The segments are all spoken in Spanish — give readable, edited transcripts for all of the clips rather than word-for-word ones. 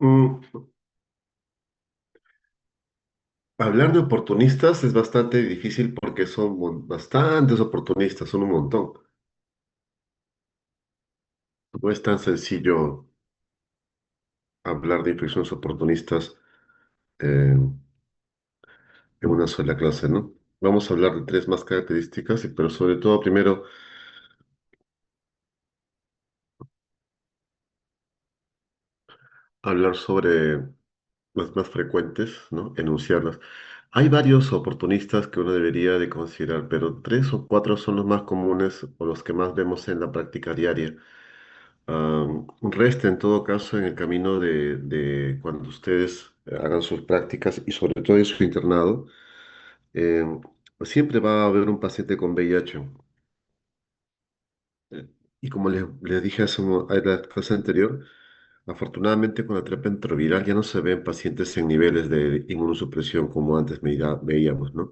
Mm, Hablar de oportunistas es bastante difícil porque son bastantes oportunistas, son un montón. No es tan sencillo hablar de infecciones oportunistas en una sola clase, ¿no? Vamos a hablar de tres más características, pero sobre todo primero hablar sobre las más frecuentes, ¿no? Enunciarlas. Hay varios oportunistas que uno debería de considerar, pero tres o cuatro son los más comunes o los que más vemos en la práctica diaria. Resta en todo caso en el camino de cuando ustedes hagan sus prácticas y sobre todo en su internado, eh, siempre va a haber un paciente con VIH. Eh, y como les dije en la clase anterior, afortunadamente con la terapia antiretroviral ya no se ven pacientes en niveles de inmunosupresión como antes veíamos, ¿no?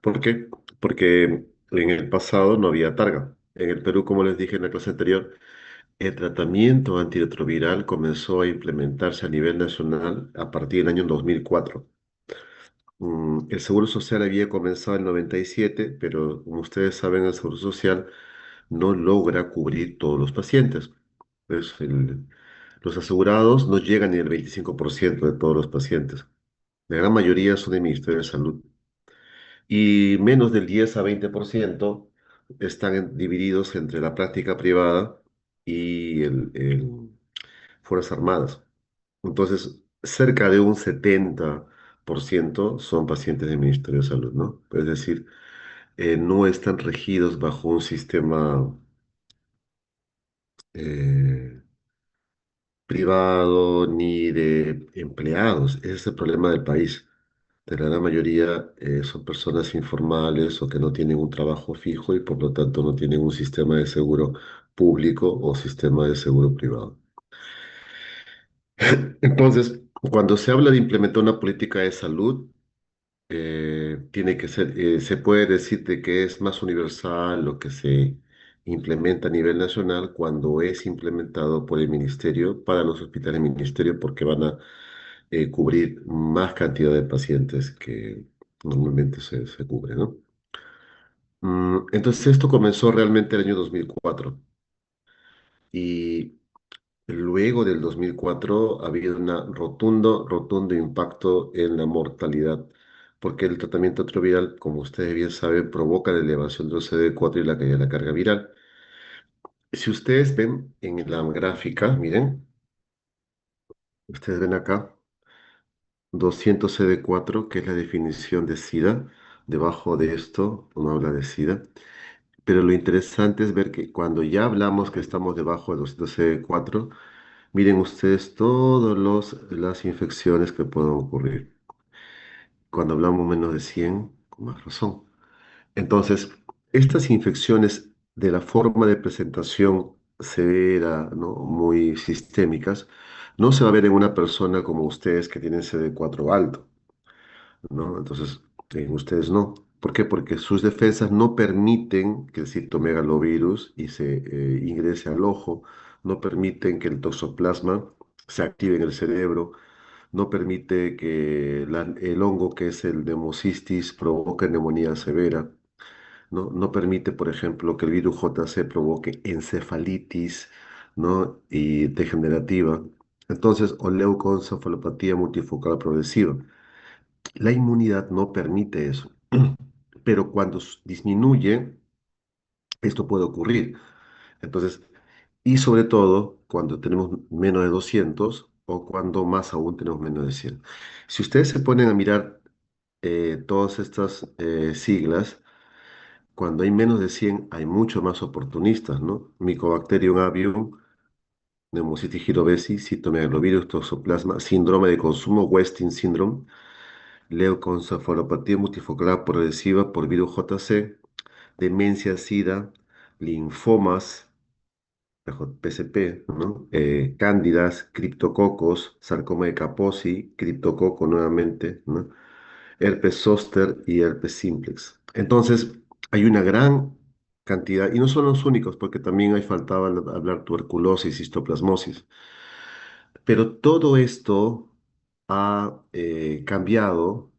¿Por qué? Porque en el pasado no había targa. En el Perú, como les dije en la clase anterior, el tratamiento antirretroviral comenzó a implementarse a nivel nacional a partir del año 2004. El Seguro Social había comenzado en el 97, pero como ustedes saben, el Seguro Social no logra cubrir todos los pacientes. Pues los asegurados no llegan ni al 25% de todos los pacientes. La gran mayoría son del Ministerio de Salud. Y menos del 10 a 20% están divididos entre la práctica privada y Fuerzas Armadas. Entonces, cerca de un 70% son pacientes del Ministerio de Salud, ¿no? Es decir, no están regidos bajo un sistema eh, privado ni de empleados. Ese es el problema del país. De la gran mayoría son personas informales o que no tienen un trabajo fijo y por lo tanto no tienen un sistema de seguro público o sistema de seguro privado. Entonces, cuando se habla de implementar una política de salud, tiene que ser, se puede decir de que es más universal lo que se implementa a nivel nacional cuando es implementado por el ministerio para los hospitales del ministerio porque van a cubrir más cantidad de pacientes que normalmente se cubre, ¿no? Entonces esto comenzó realmente el año 2004 y luego del 2004 ha habido un rotundo impacto en la mortalidad, porque el tratamiento antirretroviral, como ustedes bien saben, provoca la elevación del CD4 y la caída de la carga viral. Si ustedes ven en la gráfica, miren, ustedes ven acá 200 CD4, que es la definición de SIDA. Debajo de esto uno habla de SIDA. Pero lo interesante es ver que cuando ya hablamos que estamos debajo de 200 CD4, miren ustedes todas las infecciones que pueden ocurrir. Cuando hablamos menos de 100, con más razón. Entonces, estas infecciones de la forma de presentación severa, ¿no? Muy sistémicas, no se va a ver en una persona como ustedes que tienen CD4 alto, ¿no? Entonces, en ustedes no. ¿Por qué? Porque sus defensas no permiten que el citomegalovirus y se ingrese al ojo, no permiten que el toxoplasma se active en el cerebro, no permite que el hongo que es el Pneumocystis provoque neumonía severa, ¿no? No permite, por ejemplo, que el virus JC provoque encefalitis, ¿no? Y degenerativa. Entonces, o leucoencefalopatía multifocal progresiva. La inmunidad no permite eso, pero cuando disminuye, esto puede ocurrir. Entonces, y sobre todo cuando tenemos menos de 200 o cuando más aún tenemos menos de 100. Si ustedes se ponen a mirar todas estas siglas, cuando hay menos de 100 hay mucho más oportunistas, ¿no? Mycobacterium avium, Pneumocystis jirovesi, citomegalovirus, toxoplasma, síndrome de consumo, Westing syndrome, leucoencefalopatía multifocal progresiva por virus JC, demencia, SIDA, linfomas, PSP, ¿no? Cándidas, criptococos, sarcoma de Kaposi, criptococo nuevamente, ¿no? Herpes zóster y herpes simplex. Entonces, hay una gran cantidad, y no son los únicos, porque también hay faltaba hablar tuberculosis, histoplasmosis. Pero todo esto ha cambiado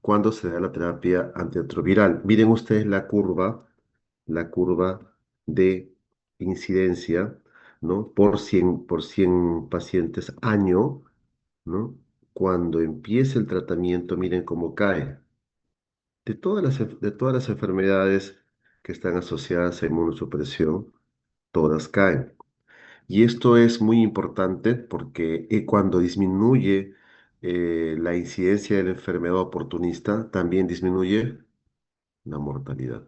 cuando se da la terapia antirretroviral. Miren ustedes la curva de incidencia, ¿no? Por 100 pacientes año, ¿no? Cuando empieza el tratamiento, miren cómo cae. De todas las enfermedades que están asociadas a inmunosupresión, todas caen. Y esto es muy importante porque cuando disminuye la incidencia de la enfermedad oportunista, también disminuye la mortalidad.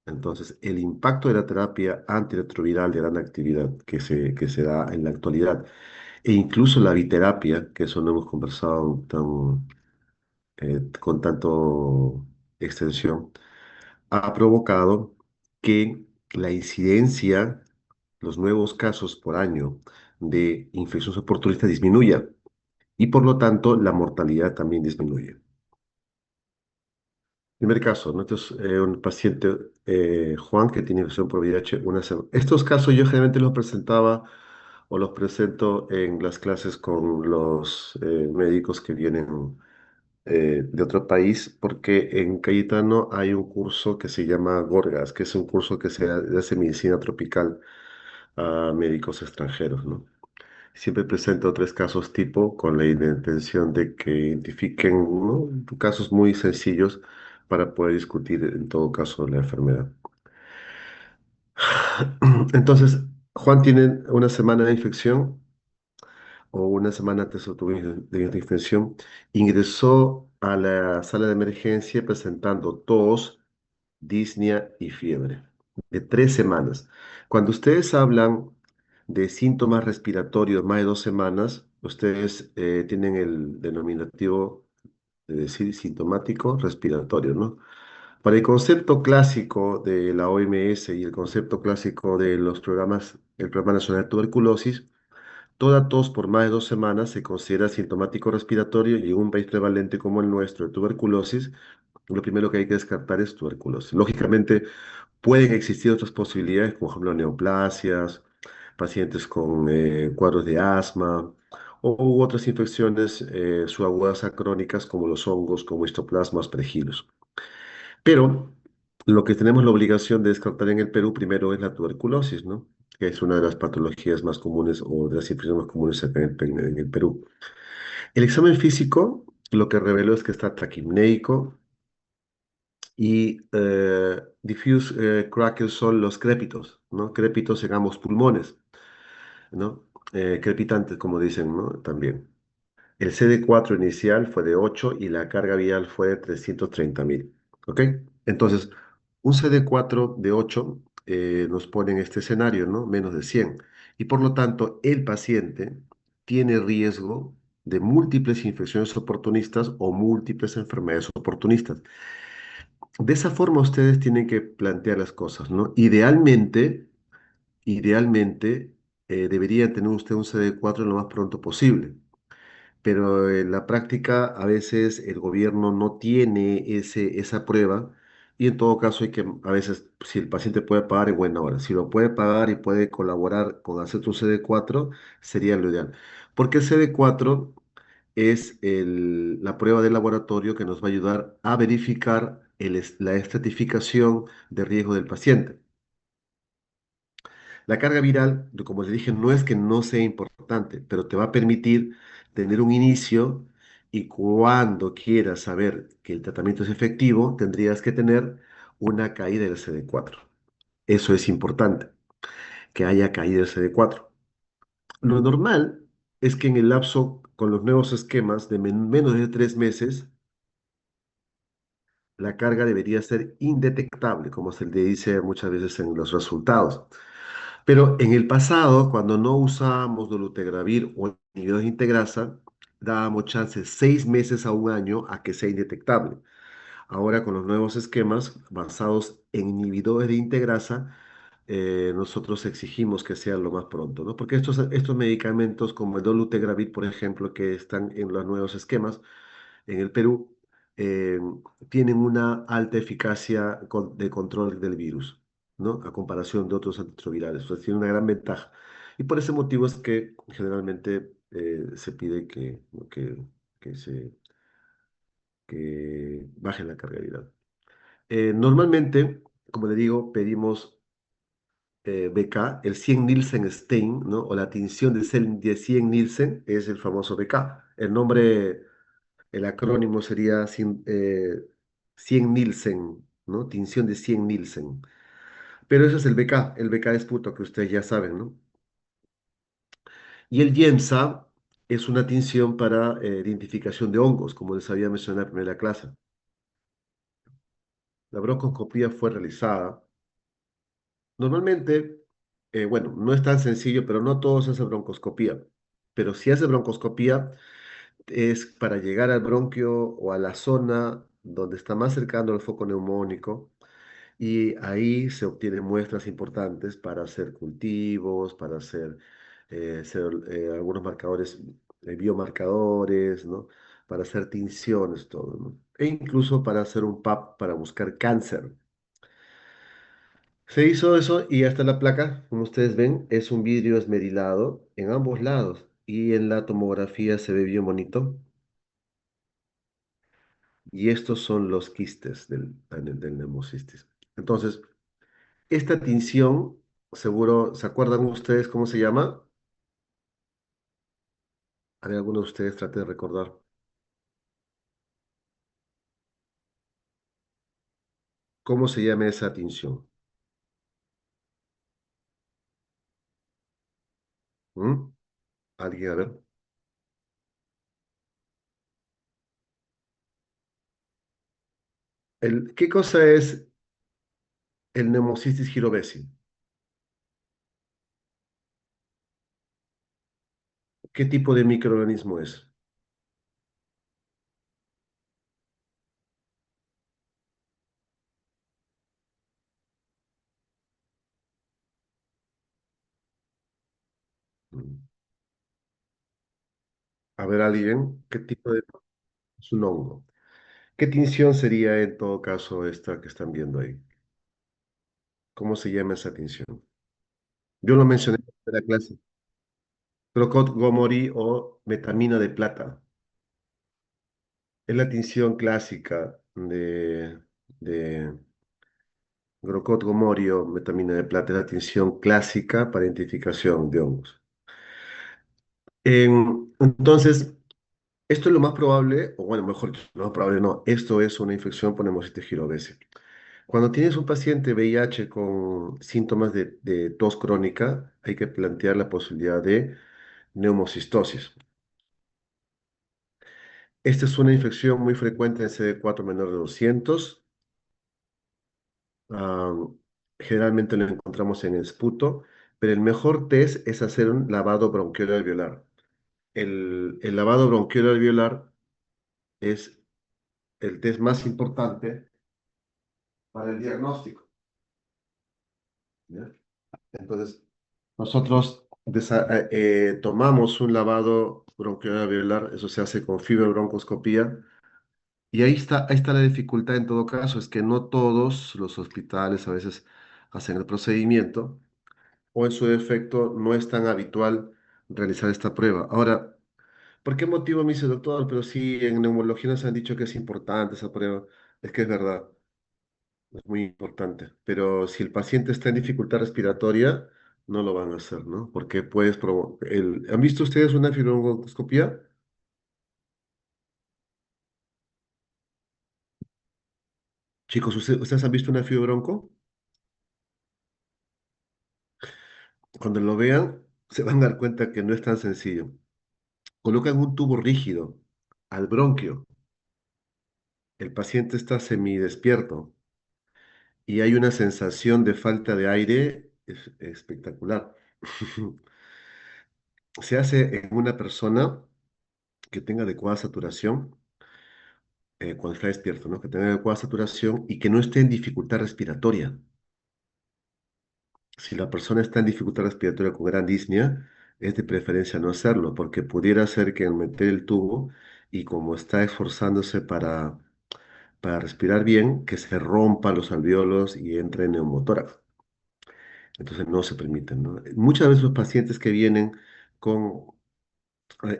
Entonces, el impacto de la terapia antirretroviral de gran actividad que se da en la actualidad, e incluso la biterapia, que eso no hemos conversado con tanto extensión, ha provocado que la incidencia, los nuevos casos por año de infección oportunista disminuya y por lo tanto la mortalidad también disminuye. Primer caso, ¿no? Este es un paciente, Juan, que tiene infección por VIH una semana. Estos casos yo generalmente los presentaba o los presento en las clases con los médicos que vienen de otro país, porque en Cayetano hay un curso que se llama Gorgas, que es un curso que se hace medicina tropical a médicos extranjeros, ¿no? Siempre presento tres casos tipo con la intención de que identifiquen, ¿no? Casos muy sencillos para poder discutir en todo caso la enfermedad. Entonces, Juan tiene una semana de infección o una semana antes de la infección, ingresó a la sala de emergencia presentando tos, disnea y fiebre de 3 semanas. Cuando ustedes hablan de síntomas respiratorios más de 2 semanas, ustedes tienen el denominativo de decir sintomático respiratorio, ¿no? Para el concepto clásico de la OMS y el concepto clásico de los programas, el Programa Nacional de Tuberculosis, toda tos por más de 2 semanas se considera sintomático respiratorio y en un país prevalente como el nuestro de tuberculosis, lo primero que hay que descartar es tuberculosis. Lógicamente, pueden existir otras posibilidades, como por ejemplo neoplasias, pacientes con cuadros de asma u otras infecciones subagudas a crónicas como los hongos, como histoplasmas, aspergillus. Pero lo que tenemos la obligación de descartar en el Perú primero es la tuberculosis, ¿no? Que es una de las patologías más comunes o de las infecciones más comunes acá en el Perú. El examen físico lo que reveló es que está traquimneico y diffuse crackles son los crépitos, ¿no? Crépitos en ambos pulmones, ¿no? Crepitantes, como dicen, ¿no? También. El CD4 inicial fue de 8 y la carga vial fue de 330.000. ¿Ok? Entonces, un CD4 de 8 nos pone en este escenario, ¿no? Menos de 100. Y por lo tanto, el paciente tiene riesgo de múltiples infecciones oportunistas o múltiples enfermedades oportunistas. De esa forma ustedes tienen que plantear las cosas, ¿no? Idealmente, debería tener usted un CD4 lo más pronto posible, pero en la práctica a veces el gobierno no tiene esa prueba y en todo caso hay que, a veces, si el paciente puede pagar, en buena hora. Si lo puede pagar y puede colaborar con hacer un CD4, sería lo ideal. Porque el CD4 es la prueba de laboratorio que nos va a ayudar a verificar la estratificación de riesgo del paciente. La carga viral, como les dije, no es que no sea importante, pero te va a permitir tener un inicio y cuando quieras saber que el tratamiento es efectivo, tendrías que tener una caída del CD4. Eso es importante, que haya caída del CD4. Lo normal es que en el lapso, con los nuevos esquemas de menos de 3 meses, la carga debería ser indetectable, como se le dice muchas veces en los resultados. Pero en el pasado, cuando no usábamos dolutegravir o inhibidores de integrasa, dábamos chance 6 meses a un año a que sea indetectable. Ahora con los nuevos esquemas basados en inhibidores de integrasa, nosotros exigimos que sea lo más pronto, ¿no? Porque estos medicamentos como el dolutegravir, por ejemplo, que están en los nuevos esquemas en el Perú, eh, tienen una alta eficacia de control del virus, ¿no? A comparación de otros antirretrovirales. O sea, tiene una gran ventaja. Y por ese motivo es que generalmente se pide que que baje la carga viral. Normalmente, como le digo, pedimos BK, el 100 Nielsen Stein, ¿no? O la tinción de 100 Nielsen es el famoso BK. El nombre, el acrónimo sería 100 Nielsen, ¿no? Tinción de 100 Nielsen. Pero eso es el BK es puto que ustedes ya saben, ¿no? Y el YEMSA es una tinción para identificación de hongos, como les había mencionado en la primera clase. La broncoscopía fue realizada. Normalmente, bueno, no es tan sencillo, pero no todos hacen broncoscopía. Pero si hace broncoscopía es para llegar al bronquio o a la zona donde está más cercano al foco neumónico y ahí se obtienen muestras importantes para hacer cultivos, para hacer algunos marcadores, biomarcadores, ¿no? Para hacer tinciones, todo, ¿no? E incluso para hacer un PAP para buscar cáncer. Se hizo eso y hasta la placa, como ustedes ven, es un vidrio esmerilado en ambos lados y en la tomografía se ve bien bonito. Y estos son los quistes del neumocistis. Entonces, esta tinción, seguro, ¿se acuerdan ustedes cómo se llama? A ver, alguno de ustedes trate de recordar. ¿Cómo se llama esa tinción? ¿Mm? ¿Alguien? A ver. ¿Qué cosa es el Pneumocystis jirovesi? ¿Qué tipo de microorganismo es? Mm. A ver, alguien, ¿qué tipo de... Es un hongo. ¿Qué tinción sería en todo caso esta que están viendo ahí? ¿Cómo se llama esa tinción? Yo lo mencioné en la clase. Crocot Gomori o metamina de plata. Es la tinción clásica de Grocot Gomori o metamina de plata. Es la tinción clásica para identificación de hongos. Entonces, esto es lo más probable, o bueno, mejor, lo más probable no, esto es una infección por Nemocystis girovese. Cuando tienes un paciente VIH con síntomas de tos crónica, hay que plantear la posibilidad de neumocistosis. Esta es una infección muy frecuente en CD4 menor de 200. ah, Generalmente lo encontramos en el esputo, pero el mejor test es hacer un lavado bronquiolo alveolar. El lavado bronquiolo alveolar es el test más importante para el diagnóstico, ¿ya? Entonces, nosotros tomamos un lavado bronquiolo alveolar, eso se hace con fibrobroncoscopía. Y ahí está la dificultad en todo caso, es que no todos los hospitales a veces hacen el procedimiento o en su defecto no es tan habitual realizar esta prueba. Ahora, ¿por qué motivo me dice doctor? Pero sí, en neumología nos han dicho que es importante esa prueba. Es que es verdad, es muy importante. Pero si el paciente está en dificultad respiratoria, no lo van a hacer, ¿no? Porque puedes provocar... ¿Han visto ustedes una fibrobroncoscopía? Chicos, ¿ustedes han visto una fibrobronco? Cuando lo vean, se van a dar cuenta que no es tan sencillo. Colocan un tubo rígido al bronquio. El paciente está semidespierto y hay una sensación de falta de aire espectacular. Se hace en una persona que tenga adecuada saturación, cuando está despierto, ¿no? Que tenga adecuada saturación y que no esté en dificultad respiratoria. Si la persona está en dificultad respiratoria con gran disnea, es de preferencia no hacerlo, porque pudiera ser que al meter el tubo y como está esforzándose para respirar bien, que se rompa los alvéolos y entre en neumotórax. Entonces no se permiten, ¿no? Muchas veces los pacientes que vienen con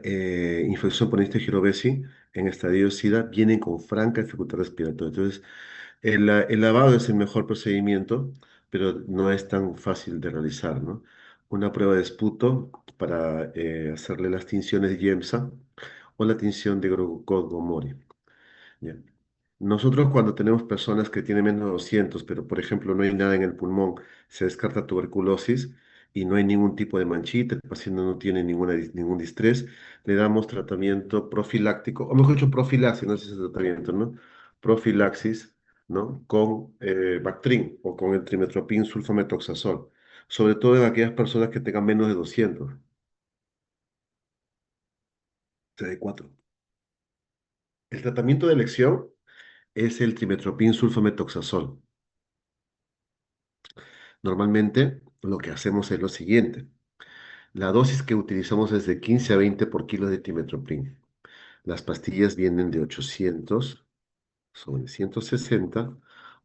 infección por Lister Girovesi en estadio SIDA vienen con franca dificultad respiratoria. Entonces, el lavado es el mejor procedimiento, pero no es tan fácil de realizar, ¿no? Una prueba de esputo para hacerle las tinciones de Yemsa o la tinción de Gomori. ¿Ya? Nosotros cuando tenemos personas que tienen menos de 200, pero por ejemplo no hay nada en el pulmón, se descarta tuberculosis y no hay ningún tipo de manchita, el paciente no tiene ningún distrés, le damos tratamiento profiláctico, o mejor dicho, profilaxis, no sé si es tratamiento, ¿no? Profilaxis, ¿no? Con Bactrim o con el trimetoprim sulfametoxazol, sobre todo en aquellas personas que tengan menos de 200, CD4. El tratamiento de elección es el trimetoprim sulfametoxazol. Normalmente lo que hacemos es lo siguiente. La dosis que utilizamos es de 15 a 20 por kilo de timetoprim. Las pastillas vienen de 800 sobre 160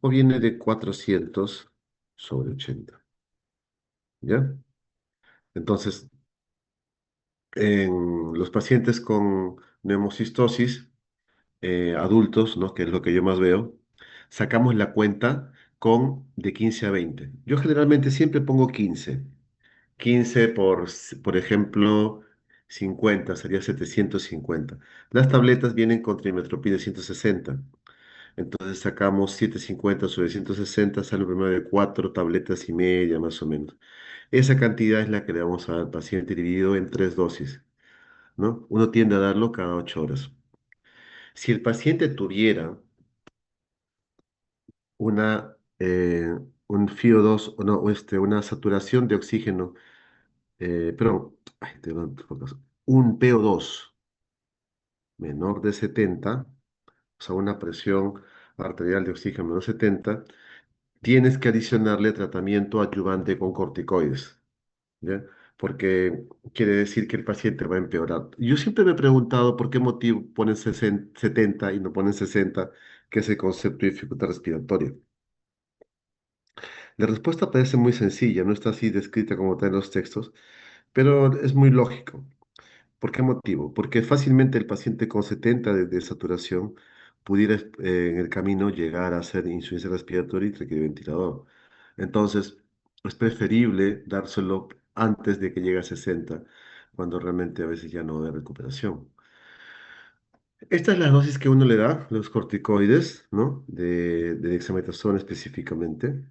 o viene de 400 sobre 80. ¿Ya? Entonces, en los pacientes con neumocistosis, adultos, ¿no? Que es lo que yo más veo, sacamos la cuenta con de 15 a 20. Yo generalmente siempre pongo 15. 15 por ejemplo, 50, sería 750. Las tabletas vienen con trimetoprim de 160. Entonces sacamos 750 sobre 160, sale un promedio de 4 tabletas y media más o menos. Esa cantidad es la que le vamos a dar al paciente dividido en 3 dosis, ¿no? Uno tiende a darlo cada 8 horas. Si el paciente tuviera una, un FiO2, o no, una saturación de oxígeno, perdón, ay, un PO2 menor de 70, o sea, una presión arterial de oxígeno menor de 70, tienes que adicionarle tratamiento adyuvante con corticoides, ¿ya? Porque quiere decir que el paciente va a empeorar. Yo siempre me he preguntado por qué motivo ponen 70 y no ponen 60, que es el concepto de dificultad respiratoria. La respuesta parece muy sencilla, no está así descrita como está en los textos, pero es muy lógico. ¿Por qué motivo? Porque fácilmente el paciente con 70 de saturación pudiera en el camino llegar a hacer insuficiencia respiratoria y requerir ventilador. Entonces, es preferible dárselo antes de que llegue a 60, cuando realmente a veces ya no hay recuperación. Esta es la dosis que uno le da, los corticoides, ¿no? De dexametasona específicamente,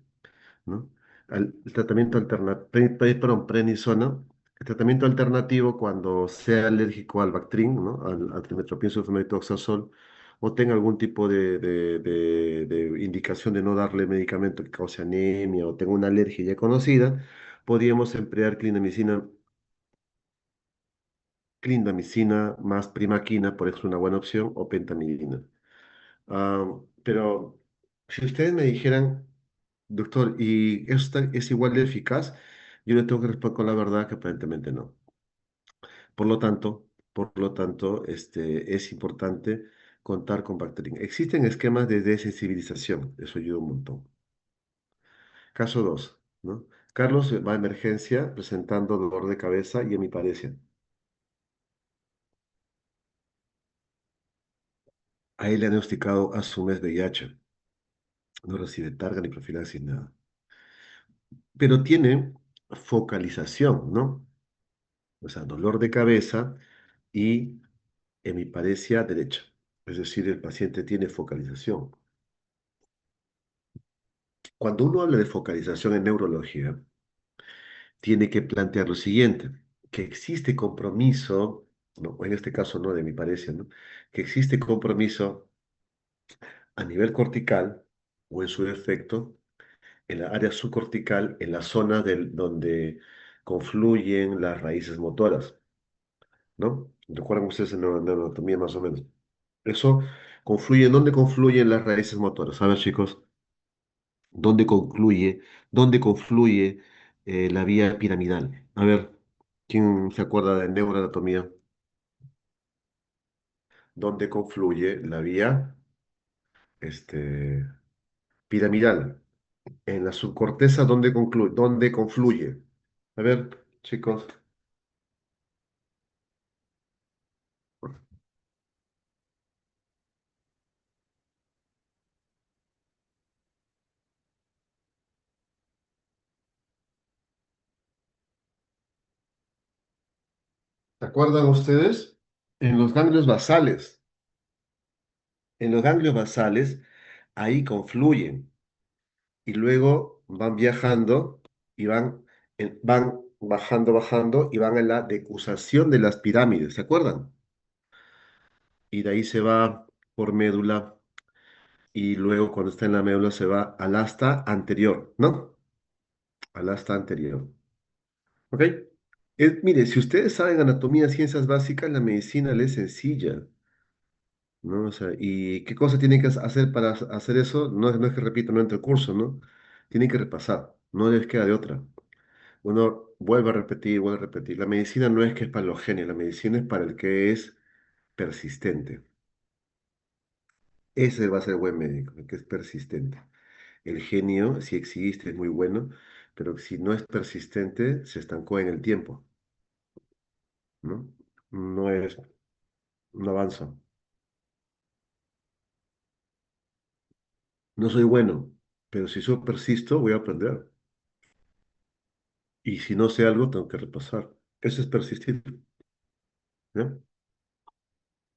¿no? El tratamiento alternativo, prednisona, el tratamiento alternativo cuando sea alérgico al Bactrim, ¿no? Al trimetoprim sulfamethoxazol, o tenga algún tipo de indicación de no darle medicamento que cause anemia o tenga una alergia ya conocida, podríamos emplear clindamicina más primaquina, por eso es una buena opción, o pentamidina. Pero si ustedes me dijeran, doctor, ¿y esto es igual de eficaz? Yo le tengo que responder con la verdad que aparentemente no. Por lo tanto, es importante contar con Bactrim. Existen esquemas de desensibilización, eso ayuda un montón. Caso 2, ¿no? Carlos va a emergencia presentando dolor de cabeza y hemiparesia. A él le han diagnosticado a su mes VIH. No recibe targa ni profilaxis, nada. Pero tiene focalización, ¿no? O sea, dolor de cabeza y hemiparesia derecha. Es decir, el paciente tiene focalización. Cuando uno habla de focalización en neurología, tiene que plantear lo siguiente, que existe compromiso, no, en este caso no de hemiparesia, ¿no? Que existe compromiso a nivel cortical o en su defecto en la área subcortical, en la zona donde confluyen las raíces motoras, ¿no? ¿Recuerdan ustedes en la anatomía más o menos? Eso confluye, ¿dónde confluyen las raíces motoras? A ver, chicos, ¿dónde confluye la vía piramidal? A ver, ¿quién se acuerda de neuroanatomía? ¿Dónde confluye la vía este, piramidal? En la subcorteza, ¿dónde confluye? A ver, chicos, ¿se acuerdan ustedes? En los ganglios basales. En los ganglios basales, ahí confluyen y luego van viajando y van bajando, bajando y van a la decusación de las pirámides, ¿se acuerdan? Y de ahí se va por médula y luego cuando está en la médula se va al asta anterior, ¿no? Al asta anterior. ¿Ok? Mire, si ustedes saben anatomía, ciencias básicas, la medicina le es sencilla, ¿no? O sea, ¿y qué cosa tienen que hacer para hacer eso? No es que repitan no entre el curso, ¿no? Tienen que repasar, no les queda de otra. Uno vuelve a repetir, vuelve a repetir. La medicina no es que es para los genios, la medicina es para el que es persistente. Ese va a ser buen médico, el que es persistente. El genio, si existe, es muy bueno, pero si no es persistente, se estancó en el tiempo, ¿no? No es, no avanza. No soy bueno, pero si yo persisto, voy a aprender. Y si no sé algo, tengo que repasar. Eso es persistir, ¿no?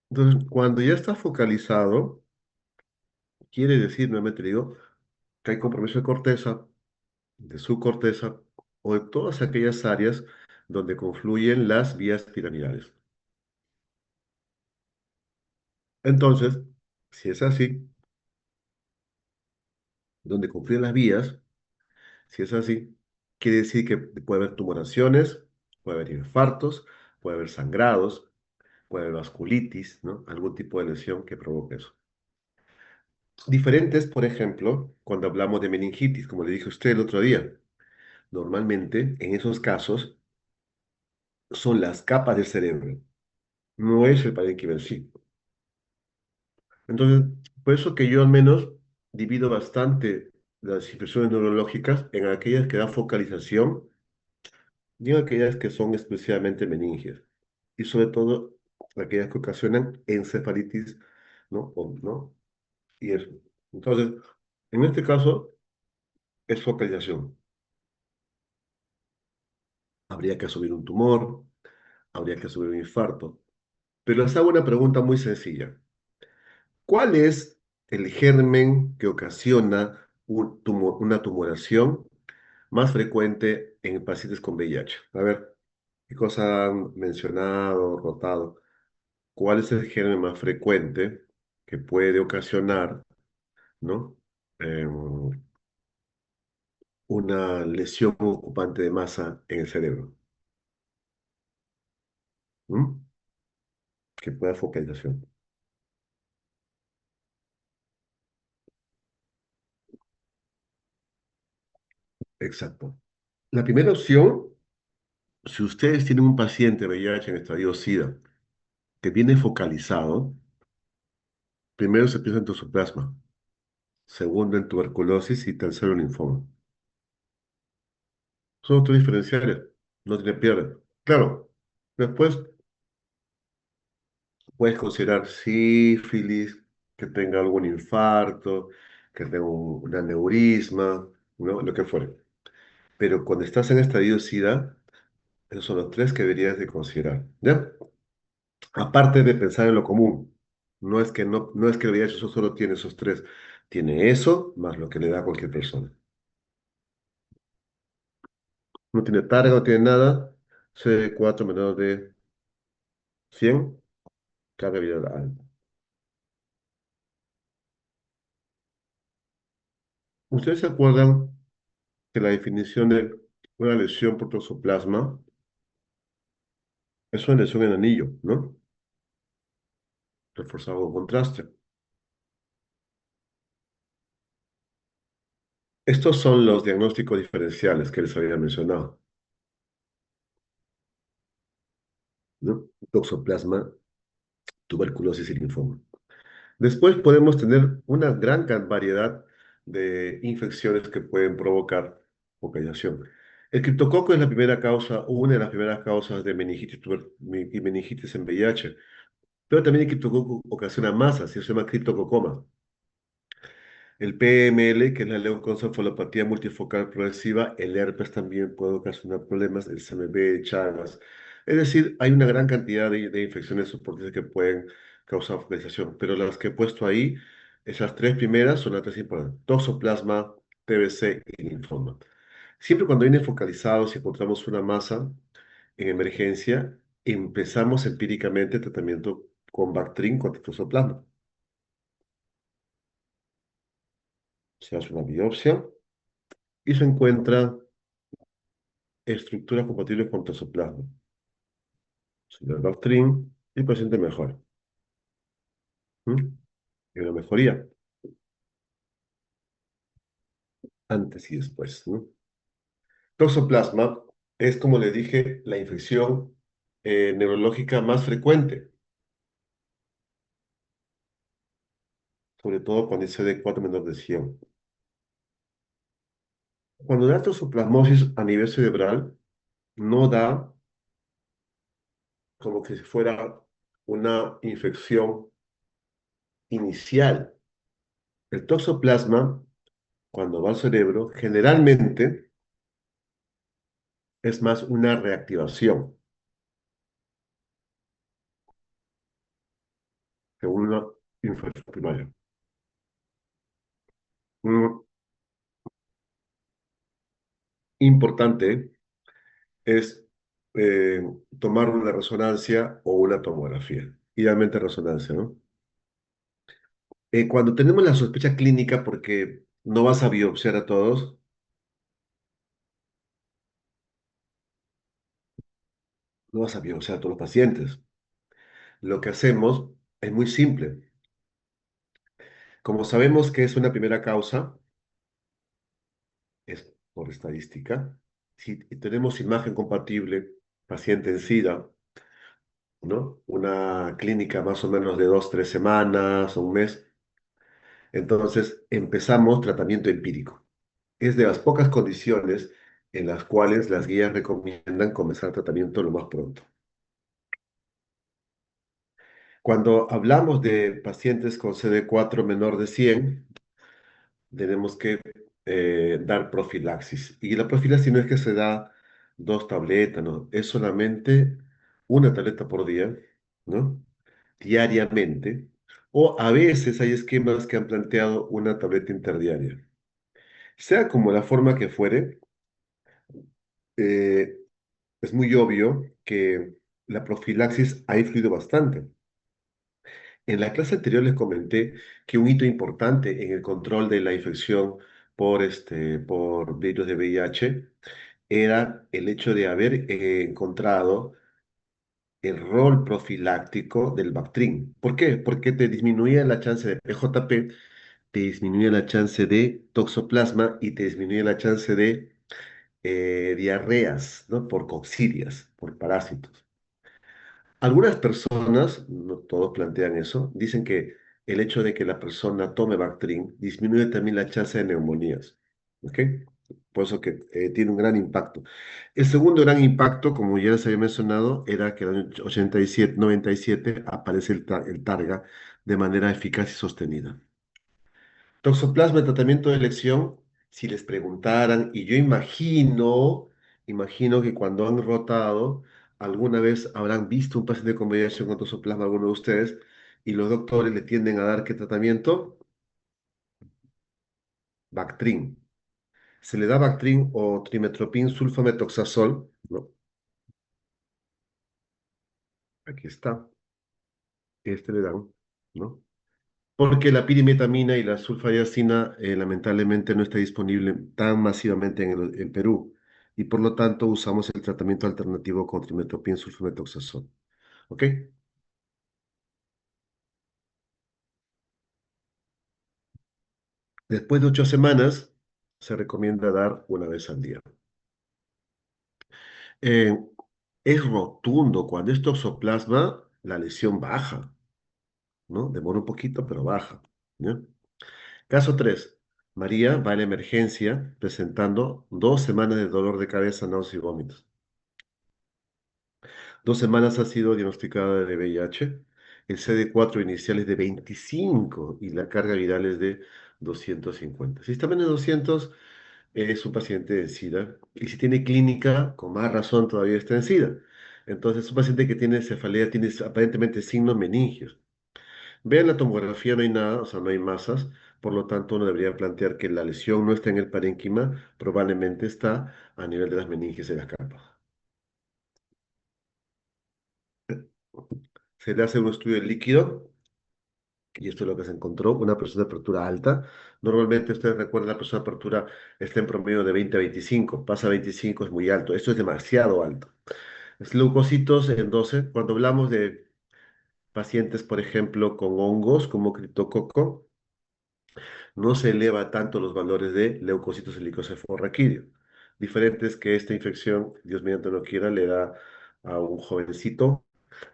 Entonces, cuando ya está focalizado, quiere decir, nuevamente digo, que hay compromiso de corteza, de su corteza o de todas aquellas áreas donde confluyen las vías piramidales. Entonces, si es así, donde confluyen las vías, si es así, quiere decir que puede haber tumoraciones, puede haber infartos, puede haber sangrados, puede haber vasculitis, ¿no? Algún tipo de lesión que provoque eso. Diferentes, por ejemplo, cuando hablamos de meningitis, como le dije a usted el otro día. Normalmente, en esos casos, son las capas del cerebro, no es el parénquima en sí. Entonces, por eso que yo al menos divido bastante las infecciones neurológicas en aquellas que dan focalización y en aquellas que son exclusivamente meningias. Y sobre todo, aquellas que ocasionan encefalitis, ¿no? ¿No? Y eso. Entonces, en este caso, es focalización. Habría que asumir un tumor, habría que asumir un infarto. Pero les hago una pregunta muy sencilla. ¿Cuál es el germen que ocasiona una tumoración más frecuente en pacientes con VIH? A ver, ¿qué cosa han mencionado, rotado? ¿Cuál es el germen más frecuente que puede ocasionar, ¿no? Una lesión ocupante de masa en el cerebro, ¿m? Que pueda focalización. Exacto. La primera opción, si ustedes tienen un paciente VIH en estadio SIDA que viene focalizado, primero se piensa en toxoplasma, segundo en tuberculosis y tercero en linfoma. Son otros diferenciales, no tiene pierde. Claro, después puedes considerar sífilis, que tenga algún infarto, que tenga un aneurisma, ¿no? Lo que fuere. Pero cuando estás en estadio SIDA, esos son los tres que deberías de considerar, ¿ya? Aparte de pensar en lo común, no es que el VIH solo tiene esos tres, tiene eso más lo que le da a cualquier persona. No tiene targa, no tiene nada, CD4 menor de 100, carga viral alta. ¿Ustedes se acuerdan que la definición de una lesión por toxoplasma es una lesión en anillo, ¿no? Reforzado con contraste. Estos son los diagnósticos diferenciales que les había mencionado, ¿no? Toxoplasma, tuberculosis y linfoma. Después podemos tener una gran variedad de infecciones que pueden provocar focalización. El criptococo es la primera causa, una de las primeras causas de meningitis, y meningitis en VIH, pero también el criptococo ocasiona masas, y eso se llama criptococoma. El PML, que es la leucoencefalopatía multifocal progresiva, el herpes también puede ocasionar problemas, el CMV, Chagas. Es decir, hay una gran cantidad de infecciones soportistas que pueden causar focalización, pero las que he puesto ahí, esas tres primeras son las tres importantes: toxoplasma, TBC y linfoma. Siempre cuando viene focalizado, si encontramos una masa en emergencia, empezamos empíricamente el tratamiento con Bactrim contra toxoplasma. Se hace una biopsia y se encuentra estructuras compatibles con toxoplasma. Se le da Bactrim y el paciente mejora. ¿Mm? Y una mejoría antes y después, ¿no? Toxoplasma es, como le dije, la infección neurológica más frecuente, sobre todo cuando es CD4 menor de 100. Cuando da toxoplasmosis a nivel cerebral, no da como que si fuera una infección inicial. El toxoplasma, cuando va al cerebro, generalmente es más una reactivación que una infección primaria. Mm, Importante es eh, tomar una resonancia o una tomografía. Idealmente resonancia, ¿no? Cuando tenemos la sospecha clínica, porque no vas a biopsiar a todos, no vas a biopsiar a todos los pacientes. Lo que hacemos es muy simple. Como sabemos que es una primera causa, es por estadística, si tenemos imagen compatible, paciente en SIDA, ¿no? Una clínica más o menos de 2, 3 semanas o un mes, entonces empezamos tratamiento empírico. Es de las pocas condiciones en las cuales las guías recomiendan comenzar tratamiento lo más pronto. Cuando hablamos de pacientes con CD4 menor de 100, tenemos que dar profilaxis. Y la profilaxis no es que se da 2 tabletas, no, es solamente una tableta por día, ¿no? Diariamente. O a veces hay esquemas que han planteado una tableta interdiaria. Sea como la forma que fuere, eh, es muy obvio que la profilaxis ha influido bastante. En la clase anterior les comenté que un hito importante en el control de la infección por virus de VIH era el hecho de haber encontrado el rol profiláctico del Bactrim. ¿Por qué? Porque te disminuía la chance de PJP, te disminuía la chance de toxoplasma y te disminuía la chance de diarreas, ¿no? Por coccidias, por parásitos. Algunas personas, no todos plantean eso, dicen que el hecho de que la persona tome Bactrim disminuye también la chance de neumonías. ¿Ok? Por eso que tiene un gran impacto. El segundo gran impacto, como ya les había mencionado, era que en el año 87, 97 aparece el Targa de manera eficaz y sostenida. Toxoplasma en tratamiento de elección, si les preguntaran, y yo imagino que cuando han rotado, alguna vez habrán visto un paciente con VIH con toxoplasma, alguno de ustedes, y los doctores le tienden a dar ¿qué tratamiento? Bactrim. Se le da Bactrim o trimetoprim sulfametoxazol, ¿no? Aquí está, le dan, ¿no? Porque la pirimetamina y la sulfadiazina lamentablemente no está disponible tan masivamente en Perú y por lo tanto usamos el tratamiento alternativo con trimethoprim sulfametoxazol. ¿Ok? Después de 8 semanas se recomienda dar una vez al día. Eh, es rotundo, cuando es toxoplasma, la lesión baja, ¿no? Demora un poquito, pero baja, ¿ya? Caso 3. María va a la emergencia presentando 2 semanas de dolor de cabeza, náuseas y vómitos. 2 semanas ha sido diagnosticada de VIH. El CD4 inicial es de 25 y la carga viral es de 250. Si está menos de 200, es un paciente de SIDA. Y si tiene clínica, con más razón todavía está en SIDA. Entonces, un paciente que tiene cefalea tiene aparentemente signos meningios. Vean la tomografía, no hay nada, o sea, no hay masas. Por lo tanto, uno debería plantear que la lesión no está en el parénquima, probablemente está a nivel de las meninges y las capas. Se le hace un estudio de líquido, y esto es lo que se encontró, una presión de apertura alta. Normalmente, ustedes recuerdan, la presión de apertura está en promedio de 20 a 25, pasa a 25 es muy alto, esto es demasiado alto. Es leucocitos en 12, cuando hablamos de pacientes, por ejemplo, con hongos como criptococo, no se eleva tanto los valores de leucocitos y licocefalorraquídeo. Diferente es que esta infección, Dios mediante no quiera, le da a un jovencito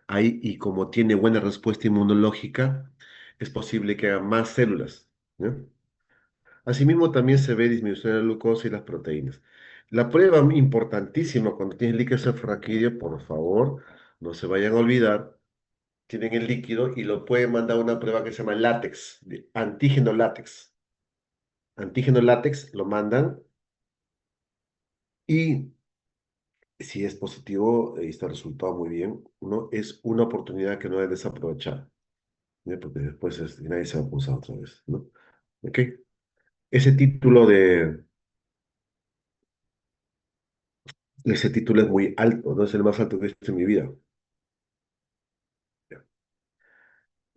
ahí y como tiene buena respuesta inmunológica, es posible que haga más células, ¿no? Asimismo, también se ve disminución de la glucosa y las proteínas. La prueba importantísima cuando tienes líquido cefalorraquídeo, por favor, no se vayan a olvidar, tienen el líquido y lo pueden mandar a una prueba que se llama látex, de antígeno látex. Antígeno látex lo mandan y si es positivo y está resultado muy bien, ¿no? Es una oportunidad que no debes desaprovechar, ¿no? Porque después nadie se va a pulsar otra vez, ¿no? ¿Ok? Ese título de, ese título es muy alto, ¿no? Es el más alto que he visto en mi vida.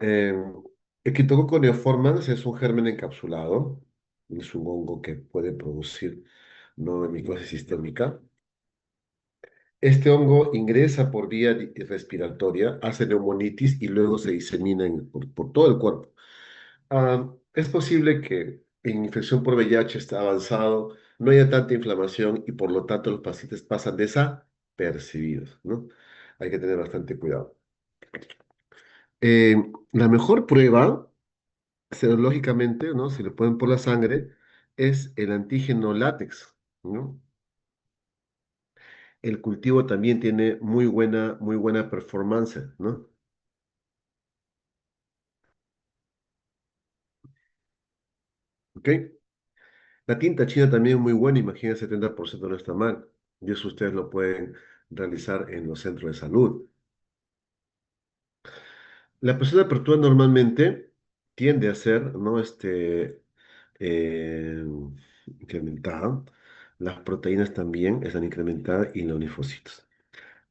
Eh, el Cryptococcus neoformans es un germen encapsulado, es un hongo que puede producir no micosis sistémica. Este hongo ingresa por vía respiratoria, hace neumonitis y luego se disemina por todo el cuerpo. Es posible que en infección por VIH está avanzado, no haya tanta inflamación y por lo tanto los pacientes pasan desapercibidos, ¿no? Hay que tener bastante cuidado. Eh, la mejor prueba, serológicamente, ¿no? Si le ponen por la sangre, es el antígeno látex, ¿no? El cultivo también tiene muy buena performance, ¿no? ¿Ok? La tinta china también es muy buena, imagina, el 70% no está mal. Y eso ustedes lo pueden realizar en los centros de salud. La presión de apertura normalmente tiende a ser, ¿no? Eh, incrementada. Las proteínas también están incrementadas y los linfocitos.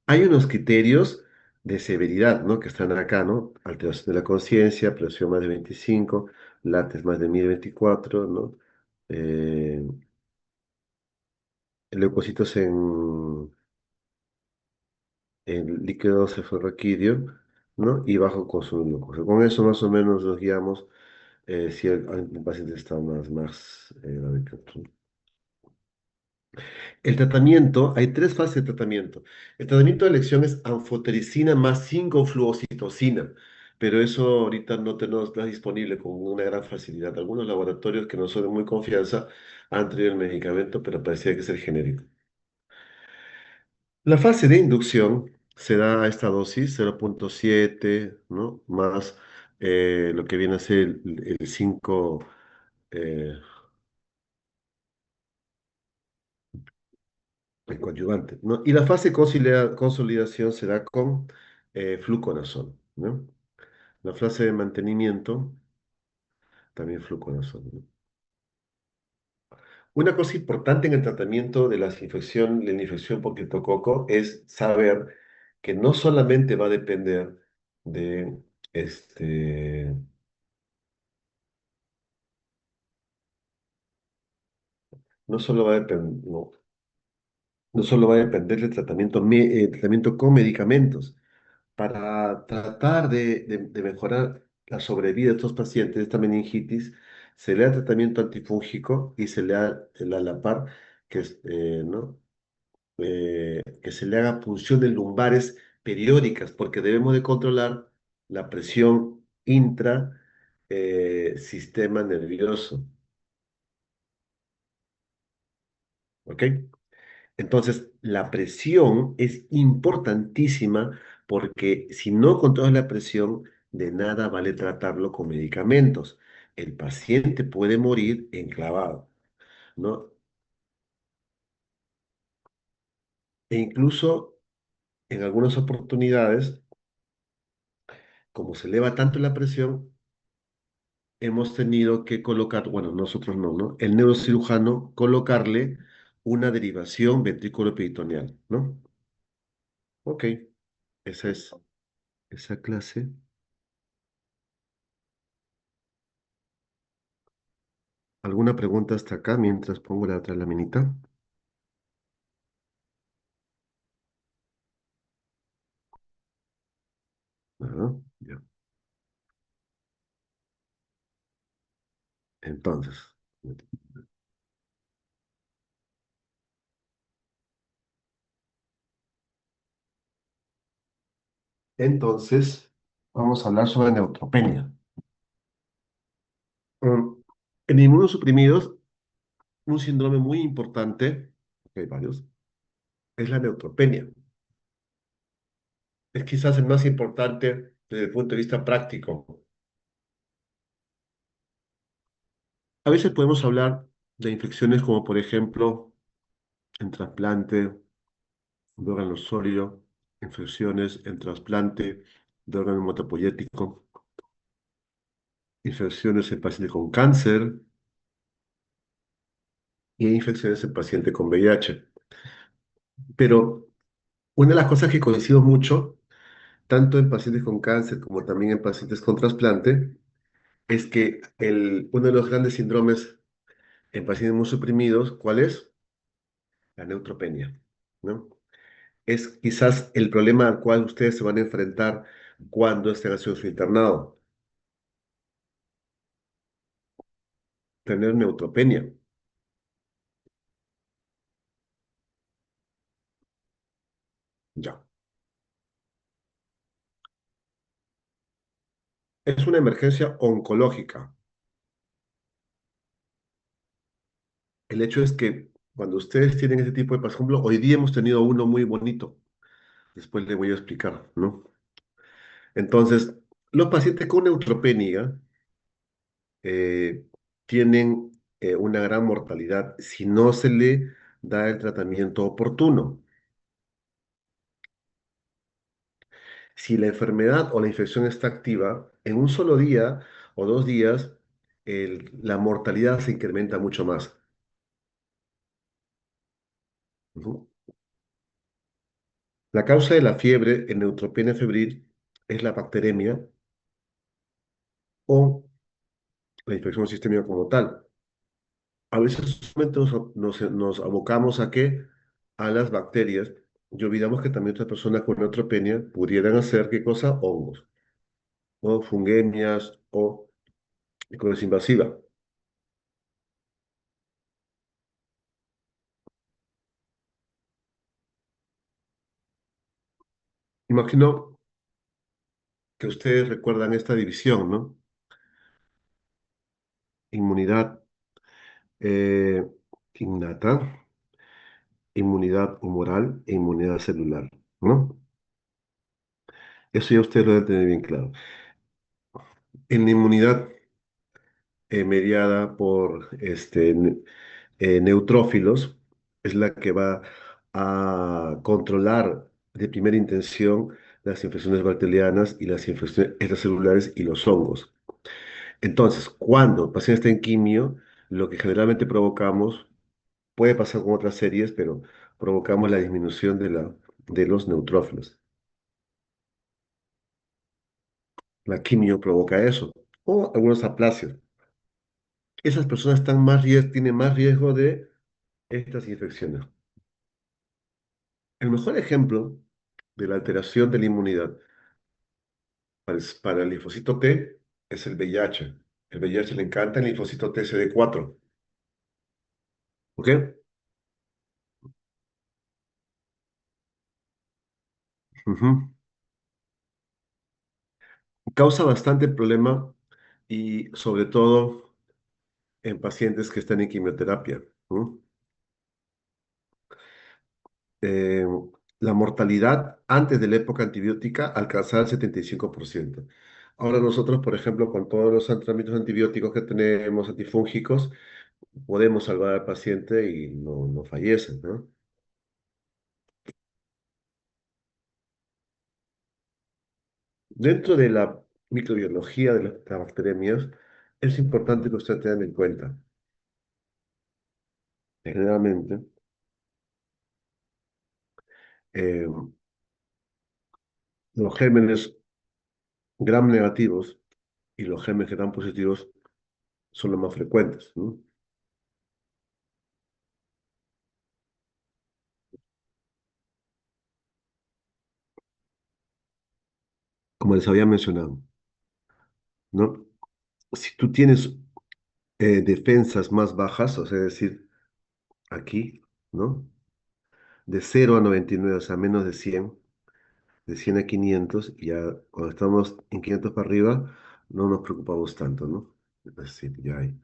Hay unos criterios de severidad, ¿no? Que están acá, ¿no? Alteración de la conciencia, presión más de 25, látex más de 1024, ¿no? Eh, leucocitos en líquido cefalorraquídeo, ¿no? Y bajo consumo de glucosa. Con eso más o menos nos guiamos si el paciente está más grave que otro. El tratamiento, hay 3 fases de tratamiento. El tratamiento de elección es anfotericina más 5-fluoxitocina, pero eso ahorita no está disponible con una gran facilidad. Algunos laboratorios que no son de muy confianza han traído el medicamento, pero parecía que es el genérico. La fase de inducción se da a esta dosis, 0,7, ¿no? Más lo que viene a ser el 5 eh, el coadyuvante, ¿no? Y la fase de consolidación se da con fluconazol, ¿no? La fase de mantenimiento, también fluconazol, ¿no? Una cosa importante en el tratamiento de la infección por criptococo es saber que no solamente va a depender de este, no solo va a depender, no solo va a depender del tratamiento, tratamiento con medicamentos. Para tratar de mejorar la sobrevida de estos pacientes de esta meningitis, se le da tratamiento antifúngico y se le da a la par ¿no? Que se le haga punciones lumbares periódicas, porque debemos de controlar la presión intra sistema nervioso. ¿ok? Entonces, la presión es importantísima porque si no controlas la presión, de nada vale tratarlo con medicamentos. El paciente puede morir enclavado, ¿no? E incluso en algunas oportunidades, como se eleva tanto la presión, hemos tenido que colocar, bueno, nosotros no, ¿no? El neurocirujano colocarle una derivación ventrículo-peritoneal, ¿no? Ok, esa es esa clase. ¿Alguna pregunta hasta acá mientras pongo la otra laminita? Ajá, ya. Entonces, entonces, vamos a hablar sobre neutropenia. Mm, En inmunosuprimidos, un síndrome muy importante, que hay varios, es la neutropenia. Es quizás el más importante desde el punto de vista práctico. A veces podemos hablar de infecciones como, por ejemplo, en trasplante de órgano sólido, infecciones en trasplante de órgano hematopoyético, infecciones en pacientes con cáncer y infecciones en pacientes con VIH. Pero una de las cosas que coincido mucho, tanto en pacientes con cáncer como también en pacientes con trasplante, es que uno de los grandes síndromes en pacientes muy suprimidos, ¿cuál es? La neutropenia, ¿no? Es quizás el problema al cual ustedes se van a enfrentar cuando estén haciendo su internado, tener neutropenia. Ya. Es una emergencia oncológica. El hecho es que cuando ustedes tienen ese tipo de, por ejemplo, hoy día hemos tenido uno muy bonito, después le voy a explicar, ¿no? Entonces, los pacientes con neutropenia eh, tienen una gran mortalidad si no se le da el tratamiento oportuno. Si la enfermedad o la infección está activa, en un solo día o 2 días, la mortalidad se incrementa mucho más. Ujú. La causa de la fiebre en neutropenia febril es la bacteremia o la infección sistémica como tal. A veces solamente nos abocamos a qué? A las bacterias y olvidamos que también otras personas con neutropenia pudieran hacer qué cosa? Hongos o fungemias o micosis invasiva. Imagino que ustedes recuerdan esta división, ¿no? Inmunidad eh, innata, inmunidad humoral e inmunidad celular, ¿no? Eso ya ustedes lo deben tener bien claro. En la inmunidad mediada por neutrófilos es la que va a controlar de primera intención las infecciones bacterianas y las infecciones extracelulares y los hongos. Entonces, cuando el paciente está en quimio, lo que generalmente provocamos, puede pasar con otras series, pero provocamos la disminución de los neutrófilos. La quimio provoca eso, o algunos aplasios. Esas personas tienen más riesgo de estas infecciones. El mejor ejemplo de la alteración de la inmunidad para el linfocito T es el VIH. El VIH le encanta el linfocito T CD4. ¿Ok? Ujú. Causa bastante problema y sobre todo en pacientes que están en quimioterapia. ¿No? eh, la mortalidad antes de la época antibiótica alcanzaba el 75%. Ahora nosotros, por ejemplo, con todos los tratamientos antibióticos que tenemos, antifúngicos, podemos salvar al paciente y no fallece, ¿no? Dentro de la microbiología de las bacterias, es importante que ustedes tengan en cuenta, que generalmente, eh, los gérmenes gram negativos y los gérmenes gram positivos son los más frecuentes, ¿no? Como les había mencionado, ¿no? Si tú tienes defensas más bajas, o sea, es decir, aquí, ¿no? De 0 a 99, o sea, menos de 100, de 100 a 500, y ya cuando estamos en 500 para arriba, no nos preocupamos tanto, ¿no? Es decir, ya hay.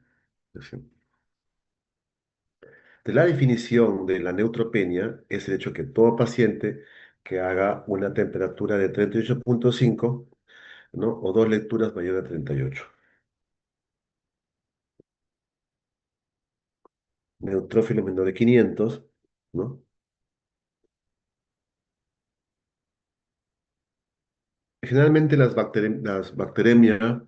De la definición de la neutropenia es el hecho que todo paciente que haga una temperatura de 38,5, ¿no? O dos lecturas mayor a 38. Neutrófilo menor de 500, ¿no? Generalmente las bacteremias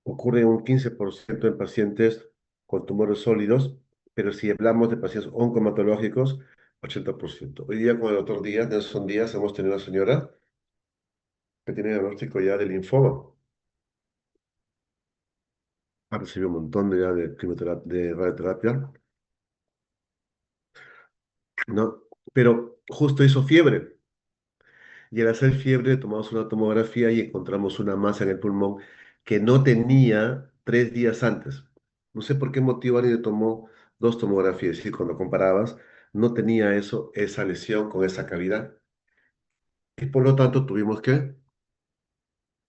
ocurren un 15% en pacientes con tumores sólidos, pero si hablamos de pacientes oncomatológicos, 80%. Hoy día, con el doctor Díaz, Nelson Díaz, hemos tenido una señora que tiene diagnóstico ya de linfoma. Ha recibido un montón de, ya de, de radioterapia, ¿no? Pero justo hizo fiebre. Y al hacer fiebre tomamos una tomografía y encontramos una masa en el pulmón que no tenía 3 días antes. No sé por qué motivo alguien le tomó dos tomografías, es decir, cuando comparabas, no tenía eso, esa lesión con esa cavidad. Y por lo tanto tuvimos que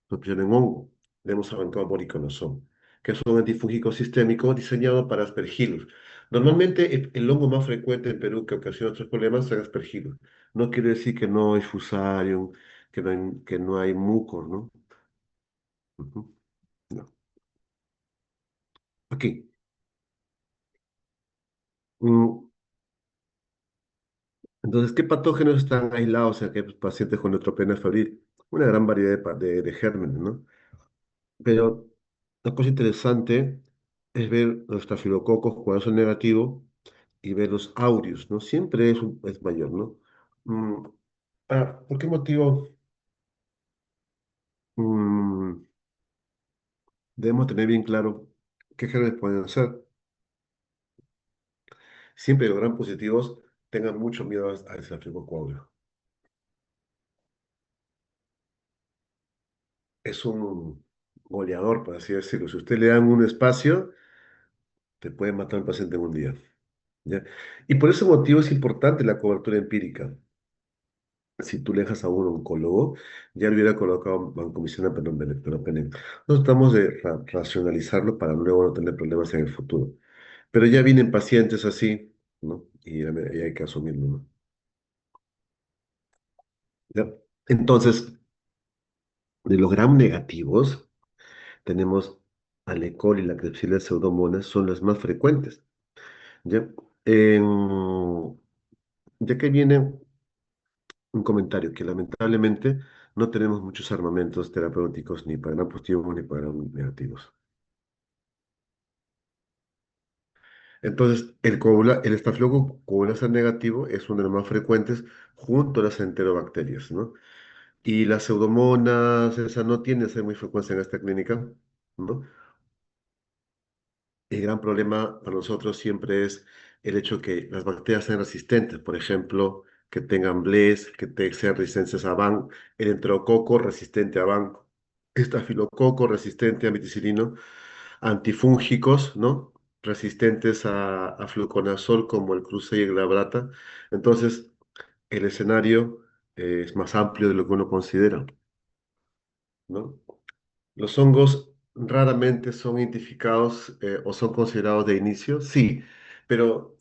nutrición en hongo. Le hemos arrancado voriconazol, que es un antifúngico sistémico diseñado para aspergillus. Normalmente el hongo más frecuente en Perú que ocasiona otros problemas es el aspergillus. No quiere decir que no hay fusarium, que no hay mucor, ¿no? Ujú. No. Aquí. Mm, Entonces, ¿qué patógenos están aislados en aquellos pacientes con neutropenia febril? Una gran variedad de gérmenes, ¿no? Pero una cosa interesante es ver los estafilococos cuando son negativos y ver los aureus, ¿no? Siempre es mayor, ¿no? Mm, ¿Por qué motivo mm, debemos tener bien claro qué genes pueden ser? Siempre los gran positivos tengan mucho miedo al estafilococo áureo. Es un goleador, por así decirlo. Si usted le dan un espacio, te puede matar al paciente en un día, ¿ya? Y por ese motivo es importante la cobertura empírica. Si tú le dejas a un oncólogo, ya le hubiera colocado vancomicina, perdón, meropenem. Nosotros tratamos de racionalizarlo para luego no tener problemas en el futuro. Pero ya vienen pacientes así, ¿no? Y hay que asumirlo, ¿no? ¿Ya? Entonces, de los gram negativos, tenemos al E. coli y la Klebsiella pseudomonas, son las más frecuentes, ¿ya? En- ya que viene un comentario, que lamentablemente no tenemos muchos armamentos terapéuticos ni para gram positivos ni para gram negativos. Entonces, el estafilococo coagulosa negativo es uno de los más frecuentes junto a las enterobacterias, ¿no? Y las pseudomonas, esa no tiene a ser muy frecuencia en esta clínica, ¿no? El gran problema para nosotros siempre es el hecho que las bacterias sean resistentes, por ejemplo, que tengan BLES, sean resistentes a VAN, el enterococo resistente a VAN, estafilococo resistente a meticilino, antifúngicos, ¿no? Resistentes a fluconazol como el Cruzay y el Glabrata. Entonces, el escenario es más amplio de lo que uno considera, ¿no? Los hongos raramente son identificados o son considerados de inicio, sí, pero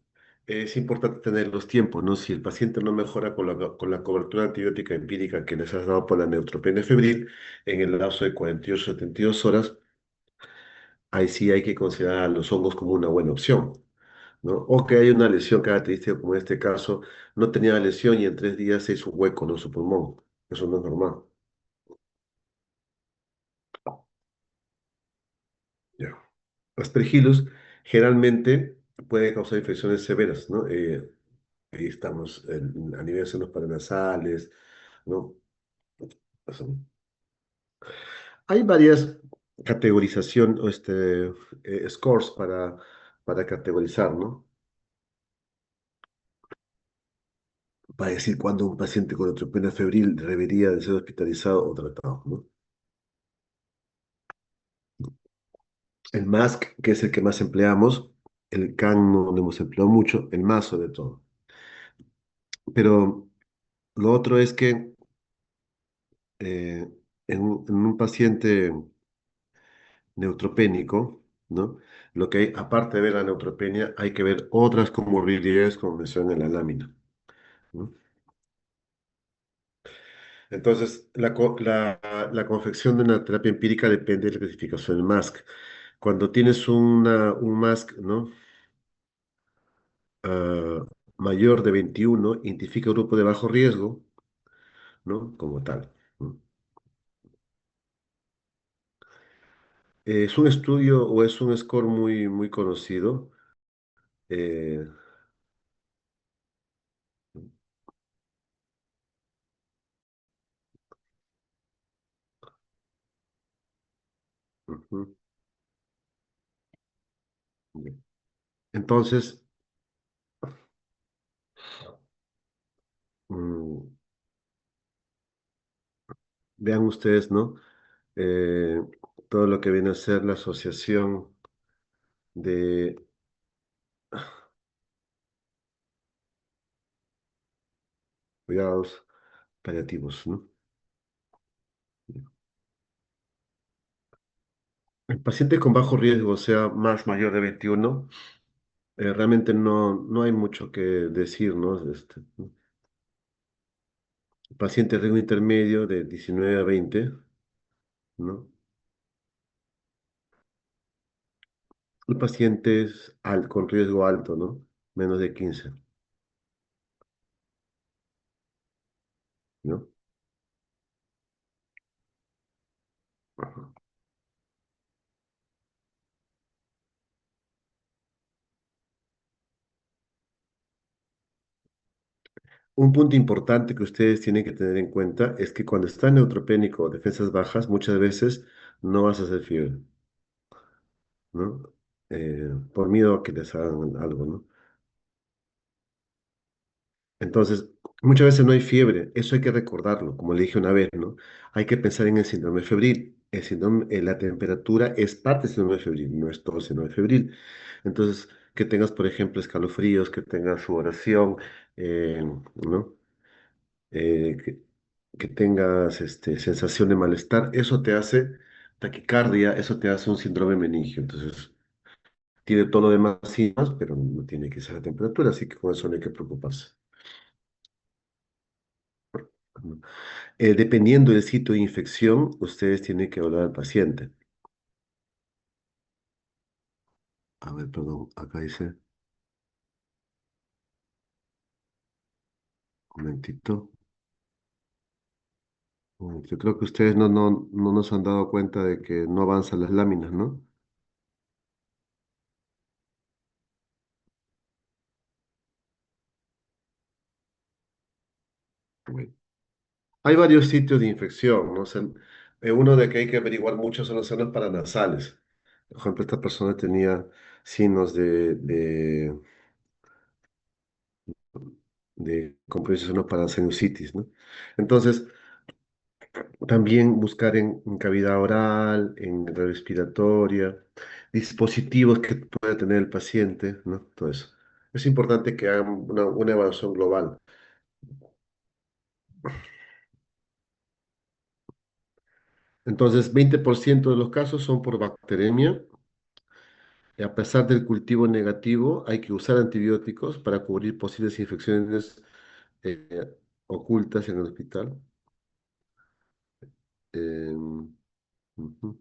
es importante tener los tiempos, ¿no? Si el paciente no mejora con la cobertura antibiótica empírica que les has dado por la neutropenia febril en el lapso de 48 a 72 horas, ahí sí hay que considerar a los hongos como una buena opción, ¿no? O que hay una lesión característica, como en este caso, no tenía lesión y en 3 días se hizo un hueco, ¿no? En su pulmón. Eso no es normal. Ya. Aspergillus generalmente puede causar infecciones severas, ¿no? Ahí estamos a nivel de senos paranasales, ¿no? Eso. Hay varias categorización o scores para categorizar, ¿no? Para decir cuándo un paciente con neutropenia febril debería de ser hospitalizado o tratado, ¿no? El MASC, que es el que más empleamos, el CAN no lo hemos empleado mucho, el MAS sobre todo. Pero lo otro es que eh, en un paciente neutropénico, ¿no? Lo que hay, aparte de ver la neutropenia, hay que ver otras comorbilidades, como menciona en la lámina, ¿no? Entonces, la confección de una terapia empírica depende de la clasificación del MASC. Cuando tienes un MASC, ¿no? ah, mayor de 21, identifica un grupo de bajo riesgo, ¿no? Como tal, ¿no? Es un estudio o es un score muy, muy conocido. eh, Ujú. Entonces, mm, vean ustedes, ¿no? Eh, todo lo que viene a ser la asociación de cuidados paliativos, ¿no? El paciente con bajo riesgo, o sea, más mayor de 21, realmente no hay mucho que decir, ¿no? ¿No? Paciente de riesgo intermedio de 19 a 20, ¿no? El paciente es con riesgo alto, ¿no? Menos de 15, ¿no? Ajá. Un punto importante que ustedes tienen que tener en cuenta es que cuando está neutropénico o defensas bajas, muchas veces no vas a hacer fiebre, ¿no? Por miedo a que les hagan algo, ¿no? Entonces, muchas veces no hay fiebre, eso hay que recordarlo, como le dije una vez, ¿no? Hay que pensar en el síndrome febril. La temperatura es parte del síndrome febril, no es todo el síndrome febril. Entonces, que tengas, por ejemplo, escalofríos, que tengas sudoración, ¿no? Que tengas sensación de malestar, eso te hace taquicardia, eso te hace un síndrome meningio. Entonces, tiene todo lo demás síntomas, pero no tiene que ser la temperatura, así que con eso no hay que preocuparse. Dependiendo del sitio de infección, ustedes tienen que hablar al paciente. A ver, perdón, acá dice, un momentito. Yo creo que ustedes no nos han dado cuenta de que no avanzan las láminas, ¿no? Bueno. Hay varios sitios de infección, ¿no? O sea, uno de que hay que averiguar mucho son las zonas paranasales. Por ejemplo, esta persona tenía signos de compromiso para sinusitis, ¿no? Entonces, también buscar en cavidad oral, en respiratoria, dispositivos que pueda tener el paciente, ¿no? Todo eso. Es importante que hagan una evaluación global. Entonces, 20% de los casos son por bacteremia, A pesar del cultivo negativo, hay que usar antibióticos para cubrir posibles infecciones eh, ocultas en el hospital. Em, Ujú.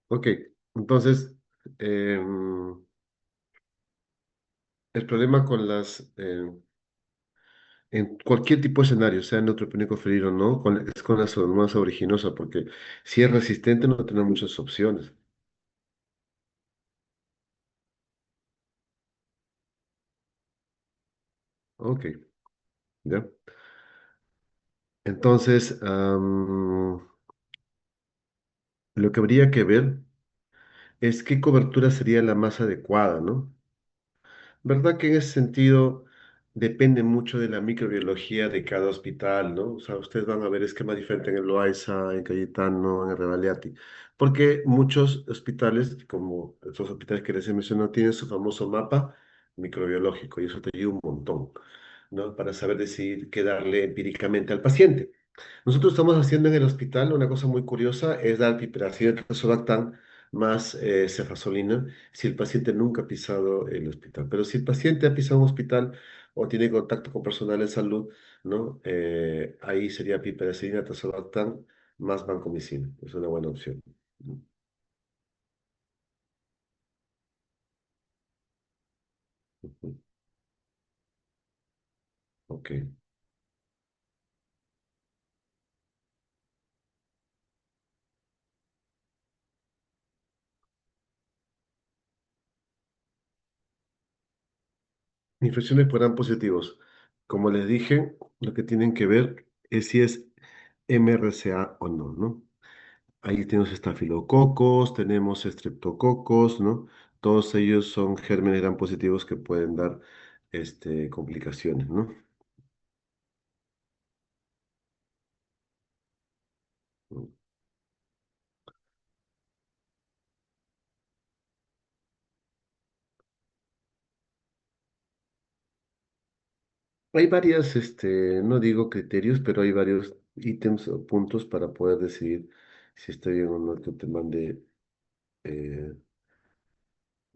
Ok, entonces, em, el problema con en cualquier tipo de escenario, sea neutropénico febril o no, es con la pseudomonas aeruginosa, porque si es resistente no tenemos muchas opciones. Ok, ya. Entonces, lo que habría que ver es qué cobertura sería la más adecuada, ¿no? ¿Verdad que en ese sentido depende mucho de la microbiología de cada hospital, ¿no? O sea, ustedes van a ver esquemas diferentes en el Loaiza, en Cayetano, en el Revalidati, porque muchos hospitales, como estos hospitales que les he mencionado, tienen su famoso mapa microbiológico y eso te ayuda un montón, ¿no? Para saber decidir qué darle empíricamente al paciente. Nosotros estamos haciendo en el hospital una cosa muy curiosa, es dar piperacina tazobactam más cefazolina si el paciente nunca ha pisado el hospital. Pero si el paciente ha pisado un hospital o tiene contacto con personal de salud, ¿no? Ahí sería piperacina tazobactam más vancomicina. Es una buena opción. Ujú. Ok. Infecciones por gran positivos. Como les dije, lo que tienen que ver es si es MRSA o no, ¿no? Ahí tenemos estafilococos, tenemos estreptococos, ¿no? Todos ellos son gérmenes gram positivos que pueden dar complicaciones, ¿no? Hay varias, no digo criterios, pero hay varios ítems o puntos para poder decidir si está bien o no que te mande, eh,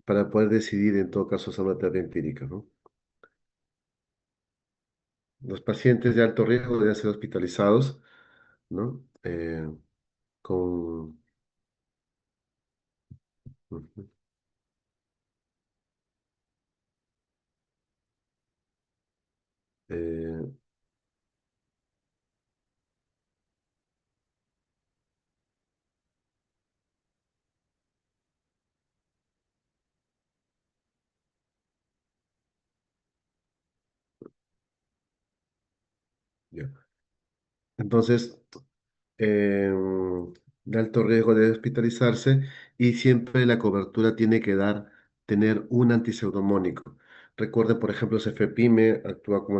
para poder decidir en todo caso esa materia empírica, ¿no? Los pacientes de alto riesgo deben ser hospitalizados, ¿no? Con... Ujú, eh, ya. Entonces, eh, de alto riesgo de hospitalizarse y siempre la cobertura tiene que tener un antiseudomónico. Recuerden, por ejemplo, cefepime actúa como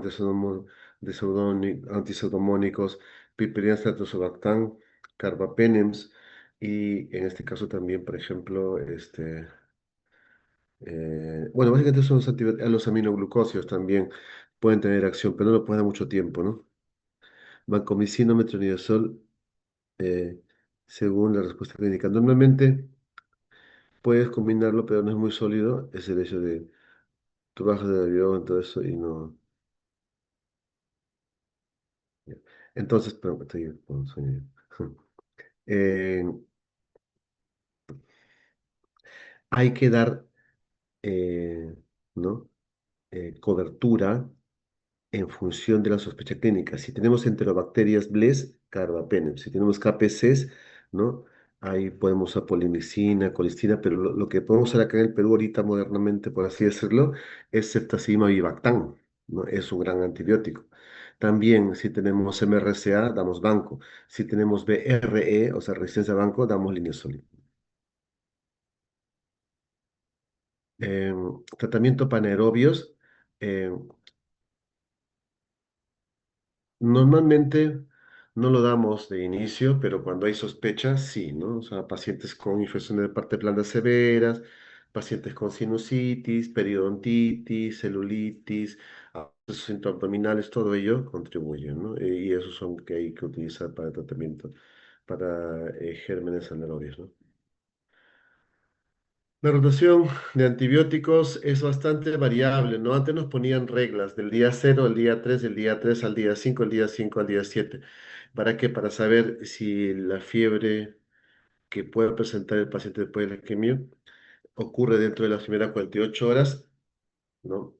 antiseudomónicos, piperina ceftriaxone, carbapenems y en este caso también, por ejemplo, bueno, básicamente son los aminoglucósidos también pueden tener acción, pero no lo pueden dar mucho tiempo, ¿no? Vancomicina, metronidazol eh, según la respuesta clínica. Normalmente puedes combinarlo, pero no es muy sólido. Es el hecho de tú bajas del avión, todo eso, y no. Ya. Entonces, pero estoy con sueño ya. Eh, Hay que dar, eh, ¿no? Cobertura en función de la sospecha clínica. Si tenemos enterobacterias blés, carbapenem. Si tenemos KPCs, ¿no? Ahí podemos usar polimicina, colistina, pero lo que podemos usar acá en el Perú ahorita modernamente, por así decirlo, es ceftazidima avibactam, ¿no? Es un gran antibiótico. También, si tenemos MRSA, damos banco. Si tenemos BRE, o sea, resistencia a banco, damos linezolid. Tratamiento panaerobios. Normalmente no lo damos de inicio, pero cuando hay sospechas, sí, ¿no? O sea, pacientes con infecciones de parte blanda severas, pacientes con sinusitis, periodontitis, celulitis, abscesos intraabdominales, todo ello contribuye, ¿no? Y esos son que hay que utilizar para tratamiento, para gérmenes anaerobios, ¿no? La rotación de antibióticos es bastante variable, ¿no? Antes nos ponían reglas del día 0 al día 3, del día 3 al día 5, el día 5 al día 7. ¿Para qué? Para saber si la fiebre que puede presentar el paciente después de la quimio ocurre dentro de las primeras 48 horas, ¿no?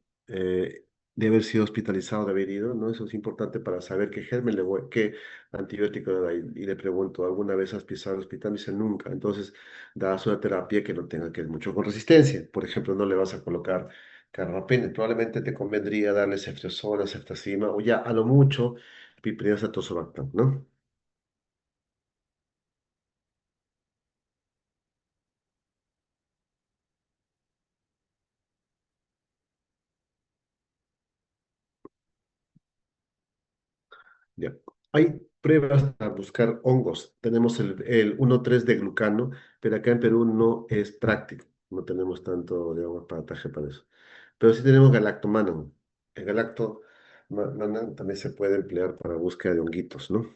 De haber sido hospitalizado, de haber ido, ¿no? Eso es importante para saber qué germen qué antibiótico le da. Y le pregunto, ¿alguna vez has pisado el hospital? Me dice nunca. Entonces, das una terapia que no tenga que ver mucho con resistencia. Por ejemplo, no le vas a colocar carbapenem. Probablemente te convendría darle ceftriaxona, ceftazima, o ya a lo mucho piperina tazobactam, ¿no? Ya. Hay pruebas para buscar hongos. Tenemos el 1,3 de glucano, pero acá en Perú no es práctico. No tenemos tanto, digamos, parataje para eso. Pero sí tenemos galactomannan. El galactomannan también se puede emplear para búsqueda de honguitos, ¿no?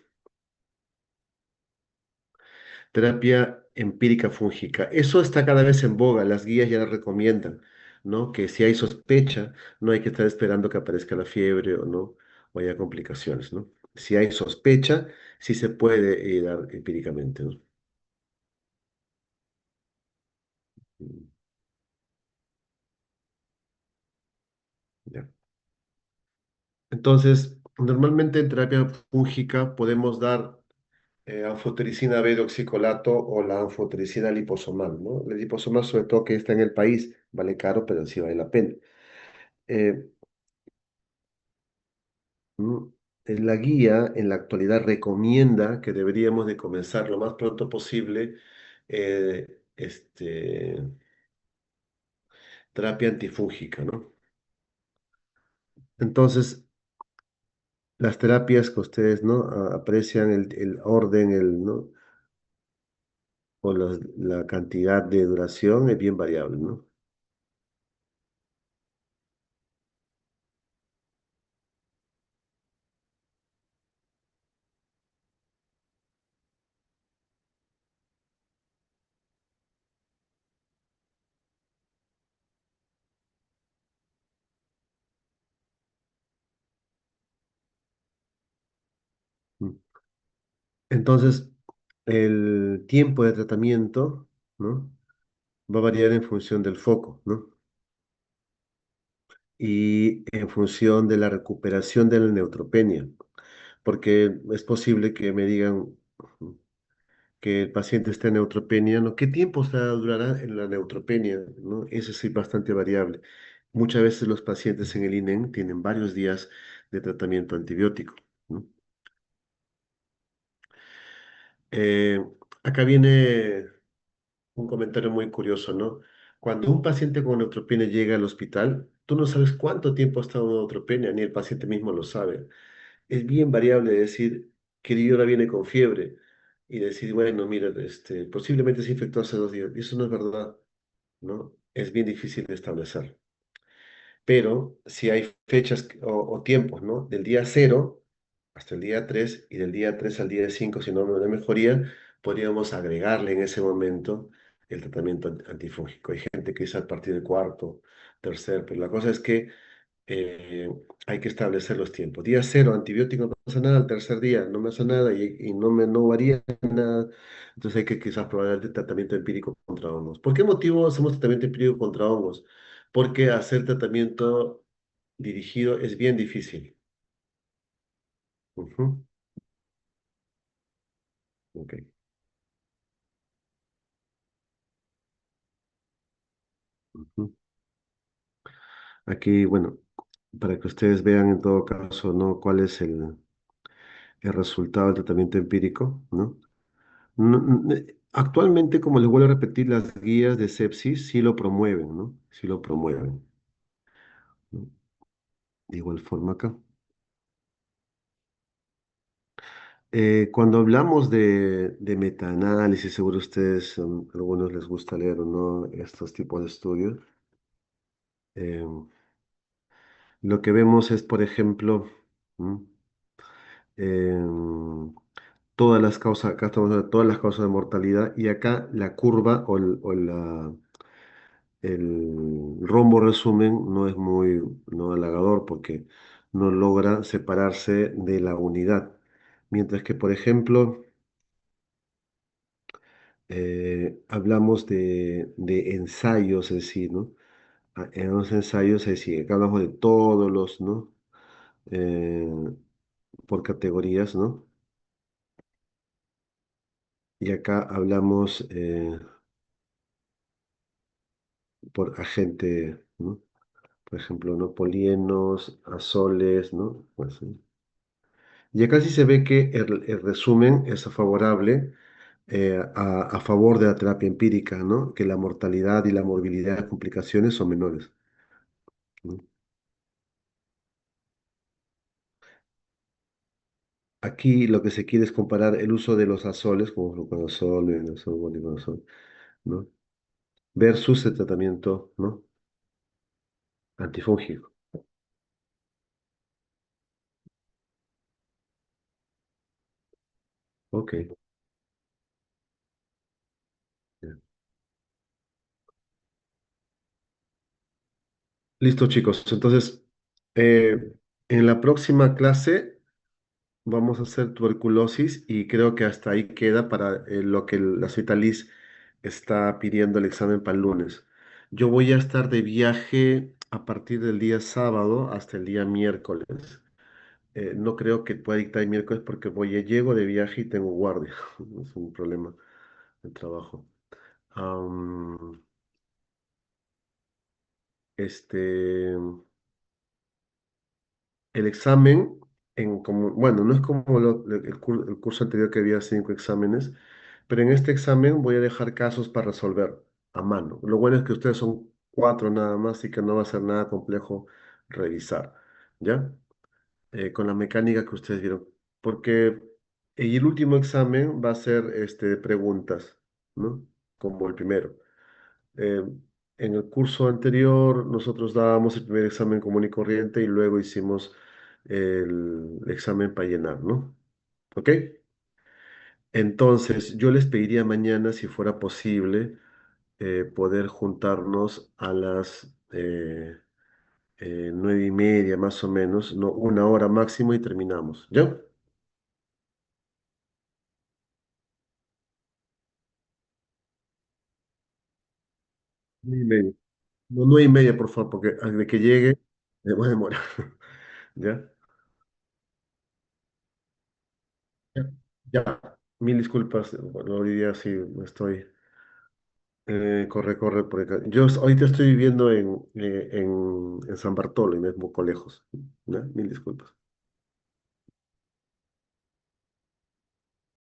Terapia empírica fúngica. Eso está cada vez en boga. Las guías ya recomiendan, ¿no? Que si hay sospecha, no hay que estar esperando que aparezca la fiebre o no, o haya complicaciones, ¿no? Si hay sospecha, sí se puede dar empíricamente, ¿no? Mm, ya. Entonces, normalmente en terapia fúngica podemos dar anfotericina B hidroxicolato o la anfotericina liposomal, ¿no? La liposomal, sobre todo que está en el país, vale caro, pero sí vale la pena. Eh, Mm, la guía en la actualidad recomienda que deberíamos de comenzar lo más pronto posible terapia antifúngica, ¿no? Entonces, las terapias que ustedes, ¿no? Aprecian el orden, ¿no? O la cantidad de duración es bien variable, ¿no? Mm. Entonces, el tiempo de tratamiento, ¿no? Va a variar en función del foco, ¿no? Y en función de la recuperación de la neutropenia, porque es posible que me digan que el paciente está en neutropenia, ¿no? ¿Qué tiempo durará en la neutropenia? ¿No? Eso sí, bastante variable. Muchas veces los pacientes en el INEM tienen varios días de tratamiento antibiótico, ¿no? Eh, Acá viene un comentario muy curioso, ¿no? Cuando un paciente con neutropenia llega al hospital, tú no sabes cuánto tiempo ha estado en neutropenia, ni el paciente mismo lo sabe. Es bien variable decir que ahora viene con fiebre y decir, bueno, mira, posiblemente se infectó hace 2 días. Y eso no es verdad, ¿no? Es bien difícil de establecer. Pero si hay fechas o tiempos, ¿no? Del día 0 hasta el día 3 y del día 3 al día 5 si no hay mejoría, podríamos agregarle en ese momento el tratamiento antifúngico. Hay gente que dice a partir del cuarto, tercer, pero la cosa es que eh, hay que establecer los tiempos. Día 0, antibiótico, no pasa nada. Al tercer día, no me hace nada y no varía nada. Entonces hay que quizás probar el tratamiento empírico contra hongos. ¿Por qué motivo hacemos tratamiento empírico contra hongos? Porque hacer tratamiento dirigido es bien difícil. Ujú, ok, ujú. Aquí, bueno, para que ustedes vean en todo caso, ¿no? Cuál es el resultado del tratamiento empírico, ¿no? Actualmente, como les vuelvo a repetir, las guías de sepsis sí lo promueven, ¿no? Sí lo promueven, ¿no? De igual forma acá. Cuando hablamos de metaanálisis, seguro a ustedes, algunos les gusta leer o no estos tipos de estudios, eh, lo que vemos es, por ejemplo, ¿m? Em, todas las causas, acá estamos hablando de todas las causas de mortalidad y acá la curva el rombo resumen no es muy no halagador porque no logra separarse de la unidad. Mientras que, por ejemplo, hablamos de ensayos en sí, ¿no? En los ensayos es decir, acá hablamos de todos los, ¿no? Eh, por categorías, ¿no? Y acá hablamos por agente, ¿no? Por ejemplo, ¿no? Polienos, azoles, ¿no? Pues, sí. Y acá sí se ve que el resumen es favorable a favor de la terapia empírica, ¿no? Que la mortalidad y la morbilidad de complicaciones son menores, ¿no? Aquí lo que se quiere es comparar el uso de los azoles, como fluconazol, benazol, voriconazol, ¿no? Versus el tratamiento, ¿no? Antifúngico. Ok. Ya. Listo, chicos. Entonces, en la próxima clase vamos a hacer tuberculosis y creo que hasta ahí queda para lo que la señorita Liz está pidiendo el examen para el lunes. Yo voy a estar de viaje a partir del día sábado hasta el día miércoles. No creo que pueda dictar el miércoles porque llego de viaje y tengo guardia. Es un problema de trabajo. Am, este, el examen, bueno, no es como el curso anterior que había 5 exámenes, pero en este examen voy a dejar casos para resolver a mano. Lo bueno es que ustedes son 4 nada más y que no va a ser nada complejo revisar, ¿ya? Con la mecánica que ustedes vieron. Porque el último examen va a ser preguntas, ¿no? Como el primero. Eh, en el curso anterior nosotros dábamos el primer examen común y corriente y luego hicimos el examen para llenar, ¿no? ¿Ok? Entonces yo les pediría mañana, si fuera posible, poder juntarnos a las 9:30 más o menos, no, 1 hora máximo y terminamos, ¿ya? 9:30. No, 9:30, por favor, porque de que llegue, me voy a demorar, ¿ya? Ya. Ya. Mil disculpas, bueno, hoy día sí estoy, corre por acá. Yo ahorita estoy viviendo en San Bartolo y me es un poco lejos, ¿ya? Mil disculpas.